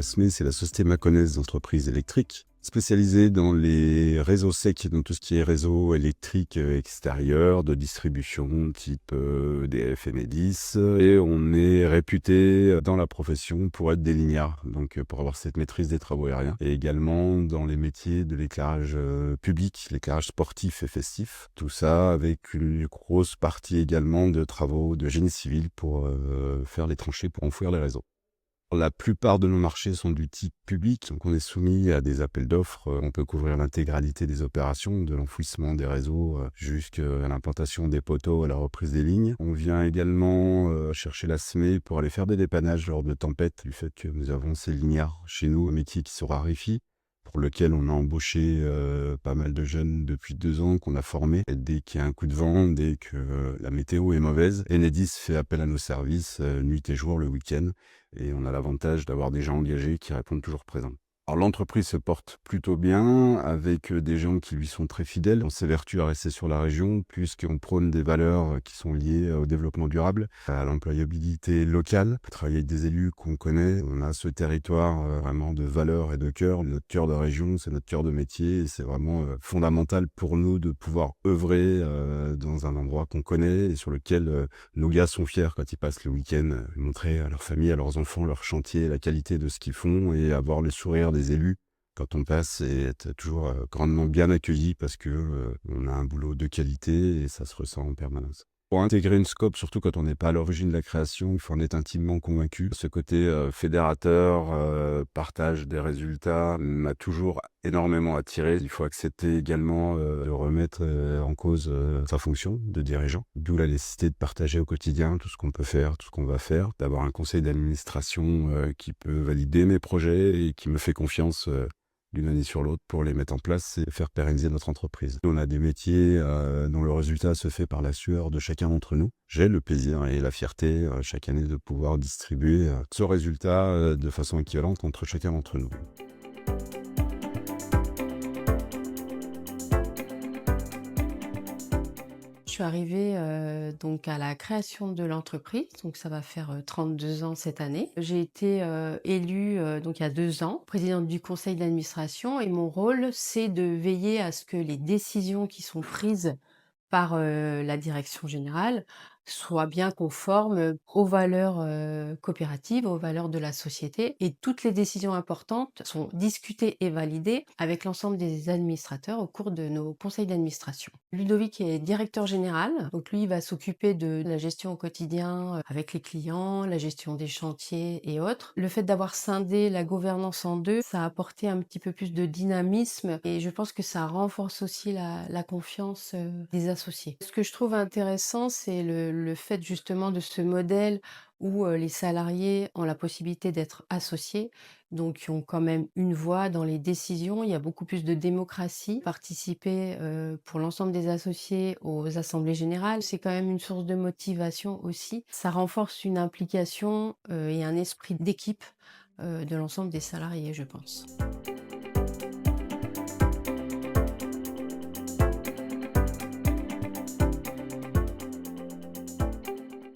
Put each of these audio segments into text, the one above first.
SME, c'est la Société Maconnaise d'entreprises électriques, spécialisée dans les réseaux secs, dans tout ce qui est réseau électrique extérieur, de distribution, type EDF, Enedis. Et on est réputé dans la profession pour être des lignards, donc pour avoir cette maîtrise des travaux aériens. Et également dans les métiers de l'éclairage public, l'éclairage sportif et festif. Tout ça avec une grosse partie également de travaux de génie civil pour faire les tranchées pour enfouir les réseaux. La plupart de nos marchés sont du type public, donc on est soumis à des appels d'offres. On peut couvrir l'intégralité des opérations, de l'enfouissement des réseaux jusqu'à l'implantation des poteaux, à la reprise des lignes. On vient également chercher la SME pour aller faire des dépannages lors de tempêtes, du fait que nous avons ces lignards chez nous, un métier qui se raréfie, pour lequel on a embauché pas mal de jeunes depuis 2 ans qu'on a formés. Et dès qu'il y a un coup de vent, dès que la météo est mauvaise, Enedis fait appel à nos services nuit et jour le week-end. Et on a l'avantage d'avoir des gens engagés qui répondent toujours présents. Alors l'entreprise se porte plutôt bien avec des gens qui lui sont très fidèles. On s'évertue à rester sur la région puisqu'on prône des valeurs qui sont liées au développement durable, à l'employabilité locale. On peut travailler avec des élus qu'on connaît. On a ce territoire vraiment de valeurs et de cœur. Notre cœur de région, c'est notre cœur de métier. Et c'est vraiment fondamental pour nous de pouvoir œuvrer dans un endroit qu'on connaît et sur lequel nos gars sont fiers quand ils passent le week-end, montrer à leur famille, à leurs enfants, leur chantier, la qualité de ce qu'ils font et avoir le sourire des élus quand on passe et être toujours grandement bien accueilli parce que on a un boulot de qualité et ça se ressent en permanence. Pour intégrer une scope, surtout quand on n'est pas à l'origine de la création, il faut en être intimement convaincu. Ce côté fédérateur, partage des résultats m'a toujours énormément attiré. Il faut accepter également de remettre en cause sa fonction de dirigeant. D'où la nécessité de partager au quotidien tout ce qu'on peut faire, tout ce qu'on va faire, d'avoir un conseil d'administration qui peut valider mes projets et qui me fait confiance d'une année sur l'autre pour les mettre en place et faire pérenniser notre entreprise. On a des métiers dont le résultat se fait par la sueur de chacun d'entre nous. J'ai le plaisir et la fierté chaque année de pouvoir distribuer ce résultat de façon équivalente entre chacun d'entre nous. Je suis arrivée donc à la création de l'entreprise, donc ça va faire 32 ans cette année. J'ai été élue donc il y a 2 ans, présidente du conseil d'administration et mon rôle c'est de veiller à ce que les décisions qui sont prises par la direction générale soient bien conformes aux valeurs coopératives, aux valeurs de la société et toutes les décisions importantes sont discutées et validées avec l'ensemble des administrateurs au cours de nos conseils d'administration. Ludovic est directeur général, donc lui il va s'occuper de la gestion au quotidien avec les clients, la gestion des chantiers et autres. Le fait d'avoir scindé la gouvernance en 2, ça a apporté un petit peu plus de dynamisme et je pense que ça renforce aussi la confiance des associés. Ce que je trouve intéressant, c'est le fait justement de ce modèle où les salariés ont la possibilité d'être associés, donc qui ont quand même une voix dans les décisions. Il y a beaucoup plus de démocratie. Participer pour l'ensemble des associés aux assemblées générales, c'est quand même une source de motivation aussi. Ça renforce une implication et un esprit d'équipe de l'ensemble des salariés, je pense.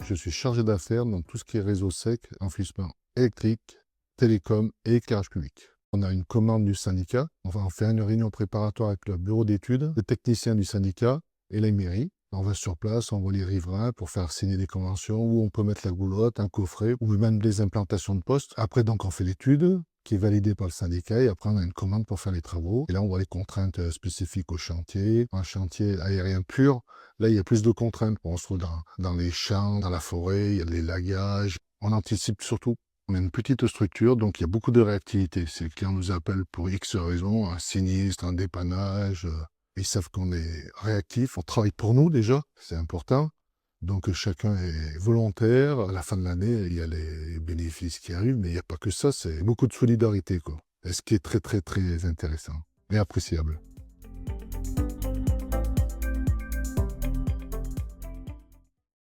Je suis chargé d'affaires dans tout ce qui est réseau sec, enfouissement électrique, télécom et éclairage public. On a une commande du syndicat. On va en faire une réunion préparatoire avec le bureau d'études, les techniciens du syndicat et la mairie. On va sur place, on voit les riverains pour faire signer des conventions où on peut mettre la goulotte, un coffret ou même des implantations de postes. Après, donc, on fait l'étude qui est validée par le syndicat et après, on a une commande pour faire les travaux. Et là, on voit les contraintes spécifiques au chantier. Un chantier aérien pur, là, il y a plus de contraintes. On se trouve dans les champs, dans la forêt, il y a les lagages. On anticipe surtout. On a une petite structure, donc il y a beaucoup de réactivité. Si le client nous appelle pour X raisons, un sinistre, un dépannage, ils savent qu'on est réactif. On travaille pour nous déjà, c'est important. Donc chacun est volontaire. À la fin de l'année, il y a les bénéfices qui arrivent, mais il n'y a pas que ça, c'est beaucoup de solidarité, quoi. Et ce qui est très, très, très intéressant et appréciable.